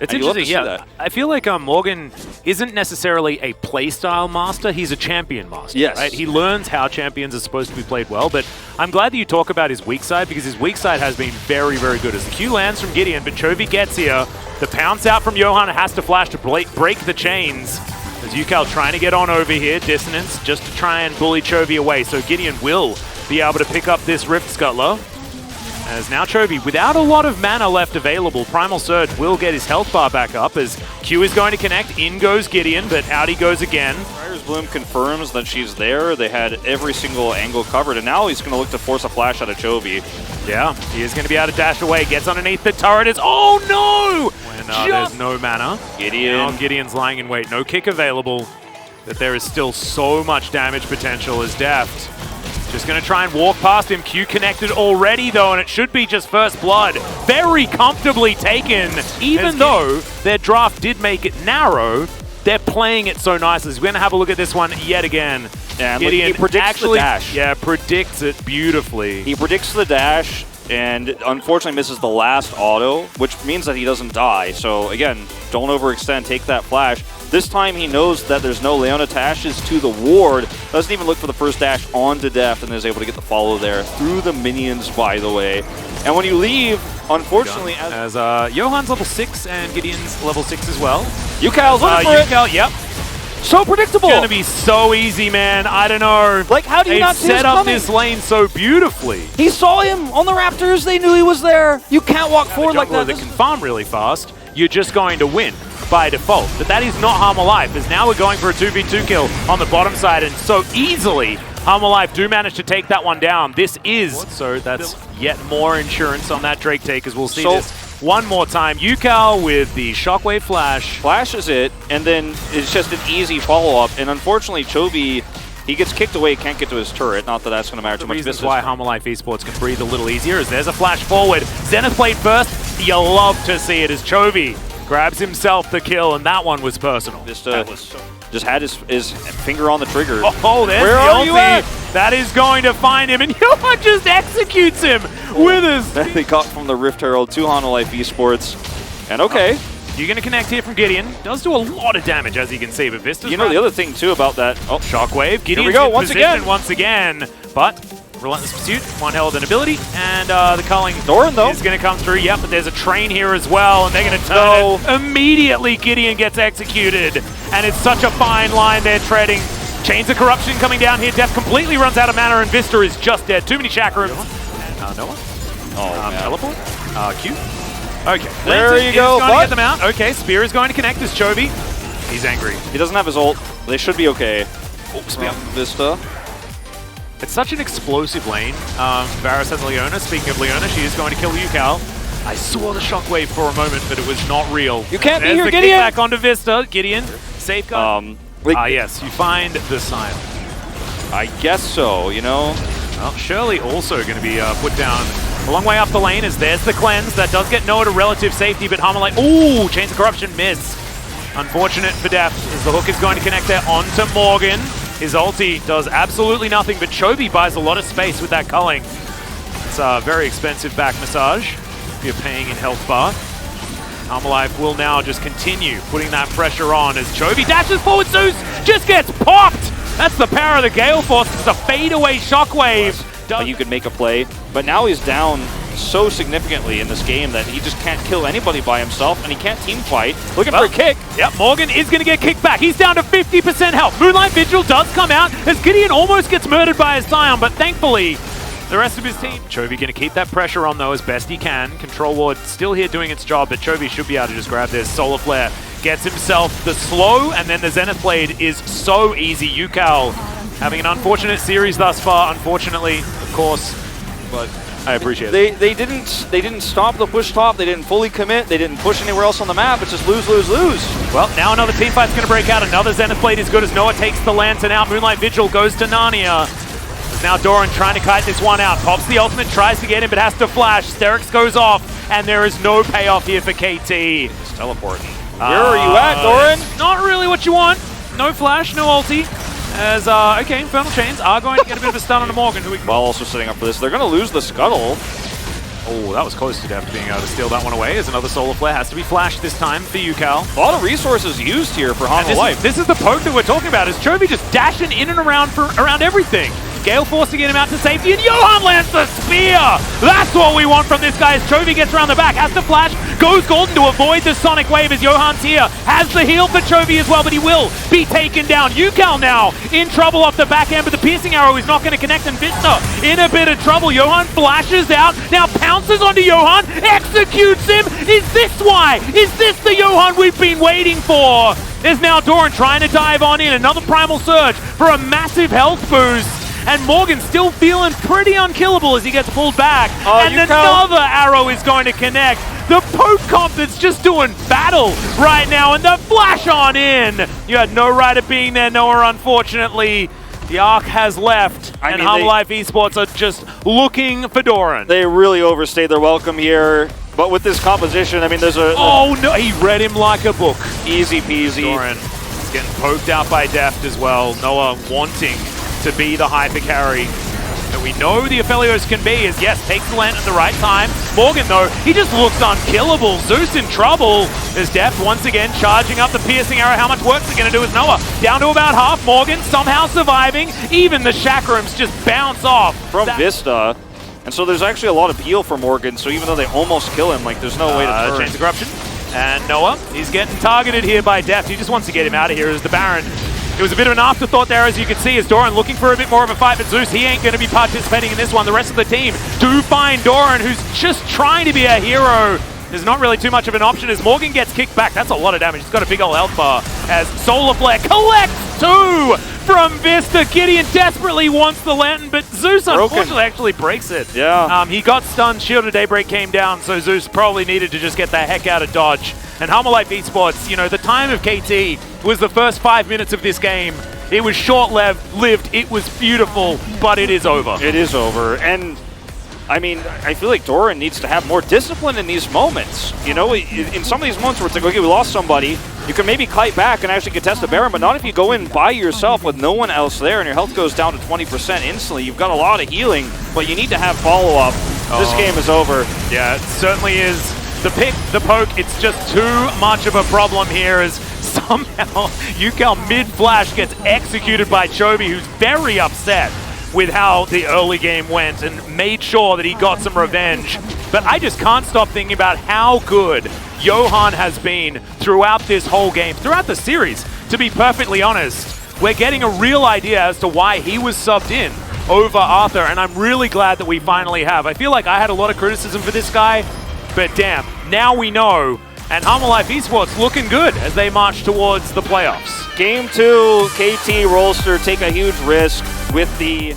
It's interesting, yeah. I feel like Morgan isn't necessarily a playstyle master, he's a champion master. Yes. Right? He learns how champions are supposed to be played well, but I'm glad that you talk about his weak side because his weak side has been very, very good. As the Q lands from Gideon, but Chovy gets here. The pounce out from Johan has to flash to break the chains. As Yukal trying to get on over here, Dissonance, just to try and bully Chovy away. So Gideon will be able to pick up this Rift Scuttler. As now Chovy, without a lot of mana left available, Primal Surge will get his health bar back up as Q is going to connect. In goes Gideon, but out he goes again. Fire's Bloom confirms that she's there. They had every single angle covered, and now he's going to look to force a flash out of Chovy. Yeah, he is going to be able to dash away. Gets underneath the turret. Oh no! When there's no mana. Gideon. Now Gideon's lying in wait. No kick available, but there is still so much damage potential as Deft just going to try and walk past him. Q connected already, though, and it should be just first blood. Very comfortably taken. Even though their draft did make it narrow, they're playing it so nicely. We're going to have a look at this one yet again. Yeah, Gideon he predicts the dash. Yeah, predicts it beautifully. He predicts the dash and unfortunately misses the last auto, which means that he doesn't die. So again, don't overextend, take that flash. This time he knows that there's no Leona, dashes to the ward, doesn't even look for the first dash onto Deft, and is able to get the follow there through the minions, by the way. And when you leave, unfortunately, as Johan's level 6 and Gideon's level 6 as well. Yukal's looking for Yukal, yep. So predictable. It's gonna be so easy, man. I don't know. Like, how do you not see set up this lane so beautifully? He saw him on the Raptors. They knew he was there. You can't walk forward like that. That can farm really fast. You're just going to win by default. But that is not Harm Alive, because now we're going for a 2v2 kill on the bottom side, and so easily Harm Alive do manage to take that one down. This is, so that's yet more insurance on that Drake take, as we'll see this one more time. Yukal with the Shockwave Flash. Flashes it, and then it's just an easy follow-up, and unfortunately Chovy, he gets kicked away, can't get to his turret. Not that that's going to matter too much. This is why Harm Alive Esports can breathe a little easier, as there's a flash forward. Zenith Blade first. You love to see it as Chovy grabs himself the kill, and that one was personal. Just had his finger on the trigger. Oh, there's Where the are you ulti. at? That is going to find him, and Johan just executes him with his... They caught from the Rift Herald to Hanwha Life Esports. And okay. You're going to connect here from Gideon. Does do a lot of damage, as you can see, but Vista's... You know, the other thing, too, about that... Oh, Shockwave. Gideon's here we go, once again. But... Relentless Pursuit, one hell of an ability, and the culling Doran, though, is going to come through. Yep, but there's a train here as well, and they're going to turn it. Immediately, Gideon gets executed, and it's such a fine line they're treading. Chains of Corruption coming down here. Deft completely runs out of mana, and Vista is just dead. Too many chakrams. Noah? Oh, teleport? Q? Okay. There you go, going to get them out. Okay, Spear is going to connect as Chovy. He's angry. He doesn't have his ult. They should be okay. Oh, Spear. Vista. It's such an explosive lane. Varus has Leona. Speaking of Leona, she is going to kill Yukal. I saw the shockwave for a moment, but it was not real. You can't There's be here, the Gideon! Back onto Vista. Gideon, safeguard. Yes, you find the silence. I guess so, you know. Well, Shirley also going to be put down a long way up the lane, as there's the cleanse. That does get Noah to relative safety, but Harm Alive... Ooh, Chains of Corruption miss. Unfortunate for Deft, as the hook is going to connect there onto Morgan. His ulti does absolutely nothing, but Chovy buys a lot of space with that culling. It's a very expensive back massage if you're paying in health bar. Life will now just continue putting that pressure on as Chovy dashes forward. Zeus just gets popped. That's the power of the Gale Force. It's a fadeaway shockwave. You could make a play, but now he's down so significantly in this game that he just can't kill anybody by himself, and he can't team fight. Looking for a kick. Yep, Morgan is going to get kicked back. He's down to 50% health. Moonlight Vigil does come out as Gideon almost gets murdered by his Scion, but thankfully, the rest of his team. Chovy going to keep that pressure on though as best he can. Control Ward still here doing its job, but Chovy should be able to just grab this. Solar Flare gets himself the slow, and then the Zenith Blade is so easy. Yukal having an unfortunate series thus far, unfortunately, of course, but I appreciate it. They didn't stop the push top. They didn't fully commit. They didn't push anywhere else on the map. It's just lose, lose, lose. Well, now another team fight's going to break out. Another Zenith Blade is good as Noah takes the Lantern out. Moonlight Vigil goes to Narnia. Now Doran trying to kite this one out. Pops the ultimate, tries to get him, but has to flash. Sterix goes off, and there is no payoff here for KT. It's teleporting. Where are you at, Doran? Not really what you want. No flash, no ulti. As, okay, Infernal Chains are going to get a bit of a stun on Morgan, who we can... While also setting up for this. They're going to lose the Scuttle. Oh, that was close to death being able to steal that one away, as another Solar Flare has to be flashed this time for Yukal. A lot of resources used here for Hanwha Life. This is the poke that we're talking about, is Chovy just dashing in and around everything. Gale Force to get him out to safety, and Johan lands the spear! That's what we want from this guy as Chovy gets around the back, has to flash, goes golden to avoid the Sonic Wave as Johan's here. Has the heal for Chovy as well, but he will be taken down. Yukal now in trouble off the back end, but the piercing arrow is not going to connect, and Vista in a bit of trouble. Johan flashes out, now pounces onto Johan, executes him! Is this why? Is this the Johan we've been waiting for? There's now Doran trying to dive on in, another Primal Surge for a massive health boost. And Morgan still feeling pretty unkillable as he gets pulled back. And another arrow is going to connect. The poke comp that's just doing battle right now, and the flash on in. You had no right of being there, Noah, unfortunately. The arc has left, and Hanwha Life Esports are just looking for Doran. They really overstayed their welcome here. But with this composition, I mean, there's a... Oh, no, he read him like a book. Easy peasy. Doran getting poked out by Deft as well. Noah wanting to be the hyper carry that we know the Aphelios can be, is yes, takes the Lantern at the right time. Morgan though, he just looks unkillable. Zeus in trouble. There's Deft once again charging up the piercing arrow. How much work's it going to do with Noah? Down to about half. Morgan somehow surviving. Even the Chakrams just bounce off. From Vista. And so there's actually a lot of heal for Morgan, so even though they almost kill him, like there's no way to turn. Chains of Corruption. And Noah, he's getting targeted here by Deft. He just wants to get him out of here as the Baron. It was a bit of an afterthought there, as you can see, as Doran looking for a bit more of a fight, but Zeus, he ain't going to be participating in this one. The rest of the team do find Doran, who's just trying to be a hero. There's not really too much of an option as Morgan gets kicked back. That's a lot of damage. He's got a big old health bar as Solar Flare collects 2 from Vista. Gideon desperately wants the Lantern, but Zeus unfortunately actually breaks it. Yeah. He got stunned. Shield of Daybreak came down, so Zeus probably needed to just get the heck out of dodge. And Hanwha Life Esports, you know, the time of KT was the first 5 minutes of this game. It was short-lived, it was beautiful, but it is over. It is over, and I mean, I feel like Doran needs to have more discipline in these moments. You know, in some of these moments where it's like, okay, we lost somebody, you can maybe kite back and actually contest a Baron, but not if you go in by yourself with no one else there and your health goes down to 20% instantly. You've got a lot of healing, but you need to have follow-up. This game is over. Yeah, it certainly is. The pick, the poke, it's just too much of a problem here as somehow Yukal mid-flash gets executed by Chovy, who's very upset with how the early game went and made sure that he got some revenge. But I just can't stop thinking about how good Johan has been throughout this whole game, throughout the series, to be perfectly honest. We're getting a real idea as to why he was subbed in over Arthur, and I'm really glad that we finally have. I feel like I had a lot of criticism for this guy, but damn, now we know, and Hanwha Life Esports looking good as they march towards the playoffs. Game 2, KT Rolster take a huge risk with the